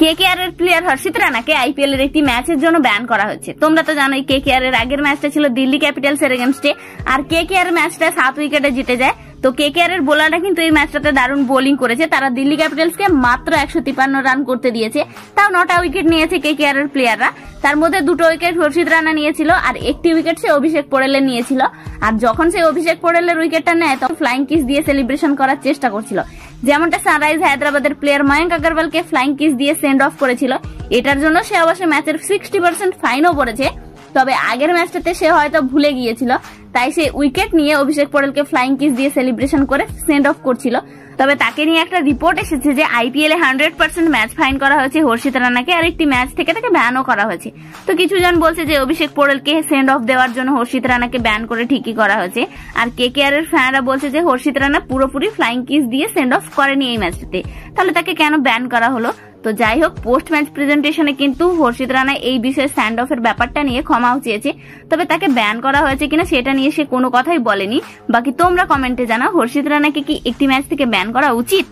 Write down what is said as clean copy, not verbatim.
KKR এর player হর্ষিত রানাকে IPL এর একটি ম্যাচের জন্য ব্যান করা হয়েছে। তোমরা তো জানোই কেকেআর এর আগের ম্যাচটা ছিল দিল্লি ক্যাপিটালস এর এগেইনস্টে, আর কেকেআর ম্যাচটা 7 উইকেটে জিতে যায়। তো কেকেআর এর বোলাররা কিন্তু এই ম্যাচটাতে দারুণ বোলিং করেছে। তারা দিল্লি ক্যাপিটালসকে মাত্র 153 রান করতে দিয়েছে, তাও 9টা উইকেট নিয়েছে কেকেআর এর প্লেয়াররা। তার মধ্যে 2টো উইকেট হর্ষিত রানা নিয়েছিল আর 1টি উইকেট সে অভিষেক পোড়েলের নিয়েছিল। আর যখন সে অভিষেক পোড়েলের উইকেটটা নেয় তখন ফ্লাইং কিস দিয়ে সেলিব্রেশন করার চেষ্টা করছিল, যেমনটা সানরাইজ হায়দ্রাবাদের প্লেয়ার ময়ঙ্ক আগরওয়ালকে ফ্লাইং কিস দিয়ে সেন্ড অফ করেছিল। এটার জন্য সে অবশ্য ম্যাচের 60% ফাইনও পড়েছে। তবে আগের ম্যাচটাতে সে হয়তো ভুলে গিয়েছিল, তাই সে উইকেট নিয়ে অভিষেক পোড়েলকে ফ্লাইং কিস দিয়ে সেলিব্রেশন করে সেন্ড অফ করছিল। তবে তাকে নিয়ে একটা রিপোর্ট এসেছে যে আইপিএল এ 100% ম্যাচ ফাইন করা হয়েছে হর্ষিত রানাকে, আর একটি ম্যাচ থেকে তাকে ব্যানও করা হয়েছে। তো কিছু জন বলছে যে অভিষেক পোড়েলকে সেন্ড অফ দেওয়ার জন্য হর্ষিত রানাকে ব্যান করে ঠিকই করা হয়েছে, আর কেকেআর এর ফ্যানরা বলছে যে হর্ষিত রানা পুরোপুরি ফ্লাইং কিস দিয়ে সেন্ড অফ করেনি এই ম্যাচটাতে, তাহলে তাকে কেন ব্যান করা হলো। তো যাই হোক, পোস্ট ম্যাচ প্রেজেন্টেশনে কিন্তু হর্ষিত রানা এই বিষয়ে স্ট্যান্ড অফের ব্যাপারটা নিয়ে ক্ষমাও চেয়েছে। তবে তাকে ব্যান করা হয়েছে কিনা সেটা নিয়ে সে কোনো কথাই বলেনি। বাকি তোমরা কমেন্টে জানাও, হর্ষিত রানাকে কি একটি ম্যাচ থেকে ব্যান করা উচিত?